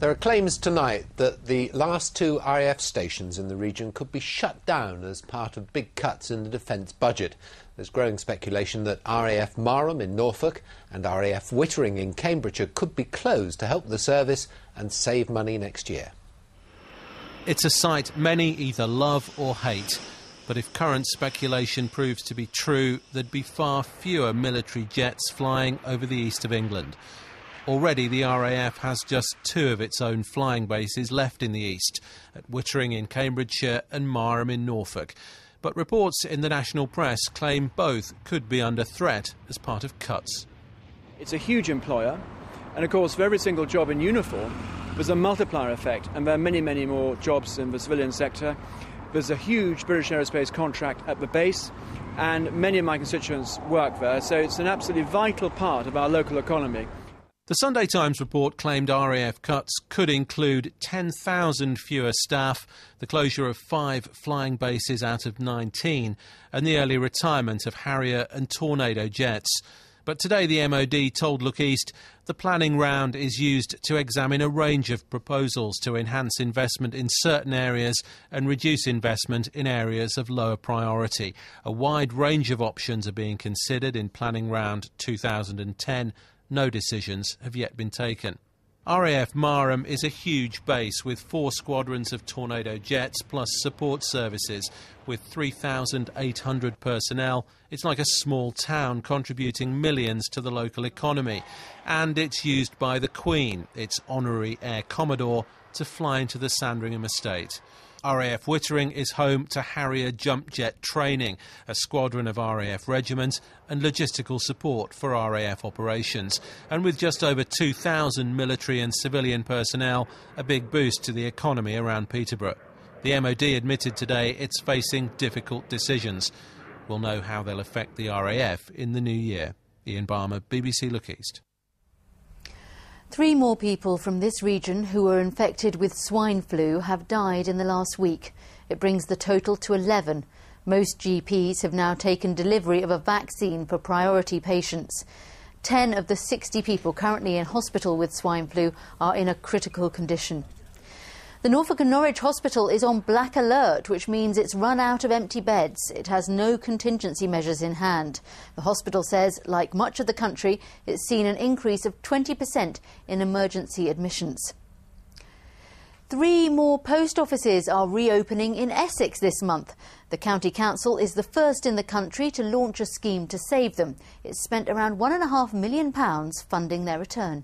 There are claims tonight that the last two RAF stations in the region could be shut down as part of big cuts in the defence budget. There's growing speculation that RAF Marham in Norfolk and RAF Wittering in Cambridgeshire could be closed to help the service and save money next year. It's a site many either love or hate. But if current speculation proves to be true, there'd be far fewer military jets flying over the east of England. Already the RAF has just two of its own flying bases left in the east, at Wittering in Cambridgeshire and Marham in Norfolk. But reports in the national press claim both could be under threat as part of cuts. It's a huge employer, and of course for every single job in uniform there's a multiplier effect, and there are many, many more jobs in the civilian sector. There's a huge British Aerospace contract at the base, and many of my constituents work there, so it's an absolutely vital part of our local economy. The Sunday Times report claimed RAF cuts could include 10,000 fewer staff, the closure of 5 flying bases out of 19, and the early retirement of Harrier and Tornado jets. But today the MOD told Look East the planning round is used to examine a range of proposals to enhance investment in certain areas and reduce investment in areas of lower priority. A wide range of options are being considered in planning round 2010. No decisions have yet been taken. RAF Marham is a huge base with 4 squadrons of Tornado jets plus support services. With 3,800 personnel, it's like a small town contributing millions to the local economy. And it's used by the Queen, its honorary Air Commodore, to fly into the Sandringham estate. RAF Wittering is home to Harrier jump jet training, a squadron of RAF regiments and logistical support for RAF operations. And with just over 2,000 military and civilian personnel, a big boost to the economy around Peterborough. The MOD admitted today it's facing difficult decisions. We'll know how they'll affect the RAF in the new year. Ian Barmer, BBC Look East. 3 more people from this region who were infected with swine flu have died in the last week. It brings the total to 11. Most GPs have now taken delivery of a vaccine for priority patients. 10 of the 60 people currently in hospital with swine flu are in a critical condition. The Norfolk and Norwich Hospital is on black alert, which means it's run out of empty beds. It has no contingency measures in hand. The hospital says, like much of the country, it's seen an increase of 20% in emergency admissions. 3 more post offices are reopening in Essex this month. The County Council is the first in the country to launch a scheme to save them. It's spent around £1.5 million funding their return.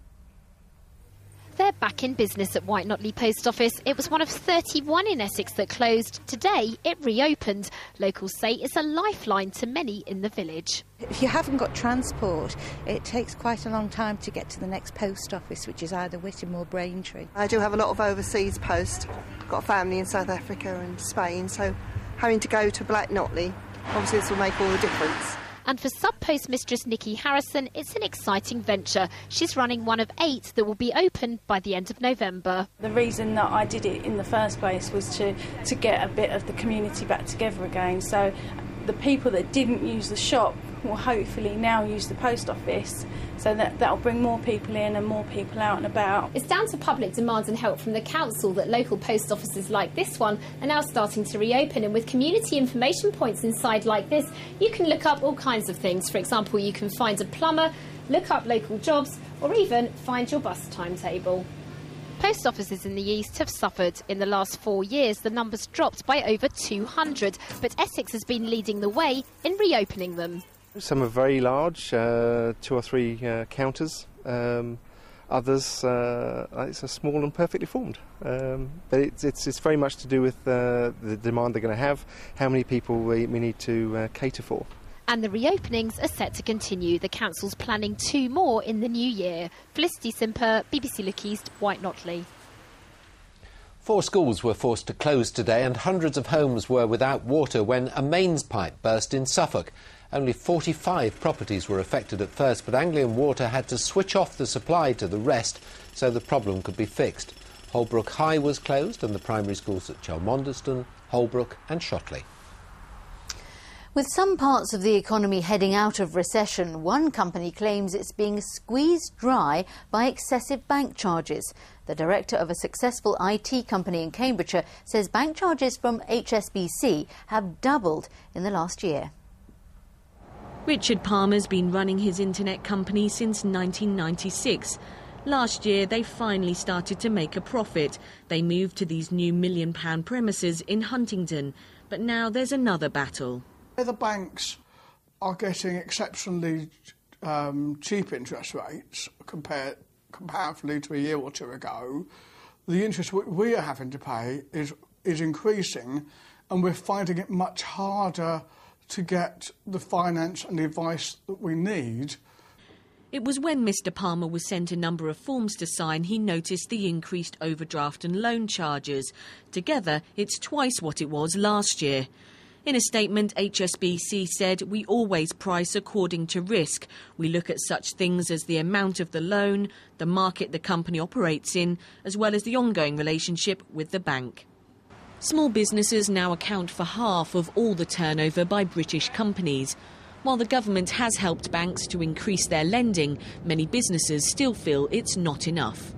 They're back in business at White Notley Post Office. It was one of 31 in Essex that closed. Today, it reopened. Locals say it's a lifeline to many in the village. If you haven't got transport, it takes quite a long time to get to the next post office, which is either Whittam or Braintree. I do have a lot of overseas post. Got a family in South Africa and Spain, so having to go to Black Notley, obviously this will make all the difference. And for sub-post mistress Nikki Harrison, it's an exciting venture. She's running one of 8 that will be open by the end of November. The reason that I did it in the first place was to get a bit of the community back together again. So the people that didn't use the shop will hopefully now use the post office, so that'll bring more people in and more people out and about. It's down to public demand and help from the council that local post offices like this one are now starting to reopen, and with community information points inside like this, you can look up all kinds of things. For example, you can find a plumber, look up local jobs, or even find your bus timetable. Post offices in the east have suffered. In the last 4 years, the numbers dropped by over 200, but Essex has been leading the way in reopening them. Some are very large, 2 or 3 counters. Others, it's a small and perfectly formed. But it's very much to do with the demand they're going to have, how many people we need to cater for. And the reopenings are set to continue. The council's planning 2 more in the new year. Felicity Simper, BBC Look East, White Notley. 4 schools were forced to close today and hundreds of homes were without water when a mains pipe burst in Suffolk. Only 45 properties were affected at first, but Anglian Water had to switch off the supply to the rest so the problem could be fixed. Holbrook High was closed and the primary schools at Chelmondeston, Holbrook and Shotley. With some parts of the economy heading out of recession, one company claims it's being squeezed dry by excessive bank charges. The director of a successful IT company in Cambridgeshire says bank charges from HSBC have doubled in the last year. Richard Palmer's been running his internet company since 1996. Last year, they finally started to make a profit. They moved to these new £1 million premises in Huntingdon. But now there's another battle. The banks are getting exceptionally cheap interest rates comparatively to a year or two ago. The interest we are having to pay is increasing, and we're finding it much harder to get the finance and the advice that we need. It was when Mr Palmer was sent a number of forms to sign he noticed the increased overdraft and loan charges. Together, it's twice what it was last year. In a statement, HSBC said, "We always price according to risk. We look at such things as the amount of the loan, the market the company operates in, as well as the ongoing relationship with the bank." Small businesses now account for half of all the turnover by British companies. While the government has helped banks to increase their lending, many businesses still feel it's not enough.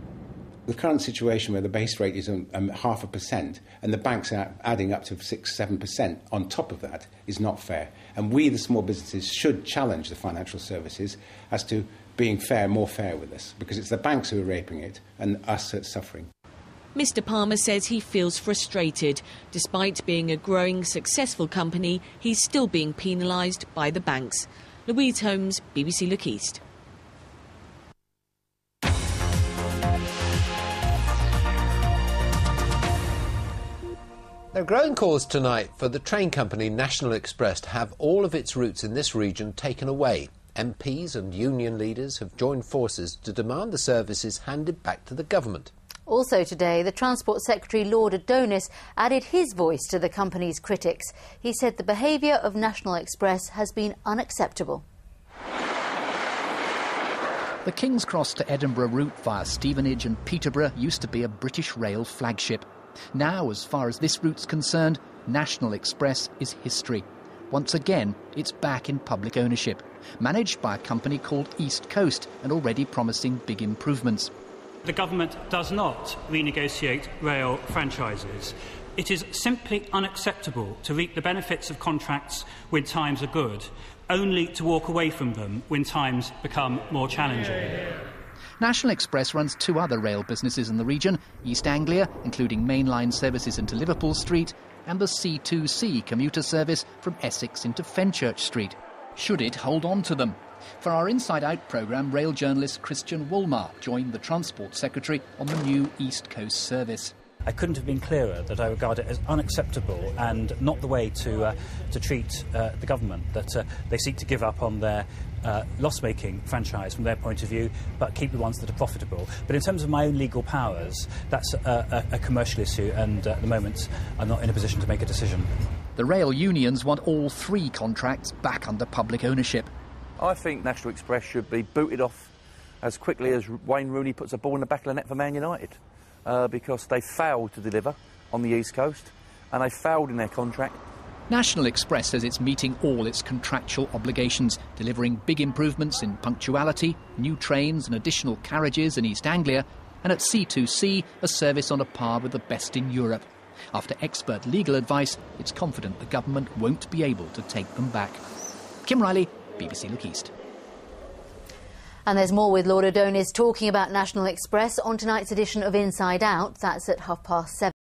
The current situation where the base rate is 0.5% and the banks are adding up to 6-7% on top of that is not fair. And we, the small businesses, should challenge the financial services as to being fair, more fair with this, because it's the banks who are raping it and us that's suffering. Mr Palmer says he feels frustrated. Despite being a growing, successful company, he's still being penalised by the banks. Louise Holmes, BBC Look East. There are growing calls tonight for the train company National Express to have all of its routes in this region taken away. MPs and union leaders have joined forces to demand the services handed back to the government. Also today, the Transport Secretary Lord Adonis added his voice to the company's critics. He said the behaviour of National Express has been unacceptable. The King's Cross to Edinburgh route via Stevenage and Peterborough used to be a British Rail flagship. Now, as far as this route's concerned, National Express is history. Once again, it's back in public ownership, managed by a company called East Coast and already promising big improvements. The government does not renegotiate rail franchises. It is simply unacceptable to reap the benefits of contracts when times are good, only to walk away from them when times become more challenging. National Express runs two other rail businesses in the region, East Anglia, including mainline services into Liverpool Street, and the C2C commuter service from Essex into Fenchurch Street. Should it hold on to them? For our Inside Out programme, rail journalist Christian Woolmar joined the Transport Secretary on the new East Coast service. I couldn't have been clearer that I regard it as unacceptable and not the way to treat the government, that they seek to give up on their loss-making franchise from their point of view, but keep the ones that are profitable. But in terms of my own legal powers, that's a commercial issue, and at the moment I'm not in a position to make a decision. The rail unions want all three contracts back under public ownership. I think National Express should be booted off as quickly as Wayne Rooney puts a ball in the back of the net for Man United, because they failed to deliver on the East Coast and they failed in their contract. National Express says it's meeting all its contractual obligations, delivering big improvements in punctuality, new trains and additional carriages in East Anglia, and at C2C, a service on a par with the best in Europe. After expert legal advice, it's confident the government won't be able to take them back. Kim Riley, BBC Look East. And there's more with Lord Adonis talking about National Express on tonight's edition of Inside Out. That's at 7:30.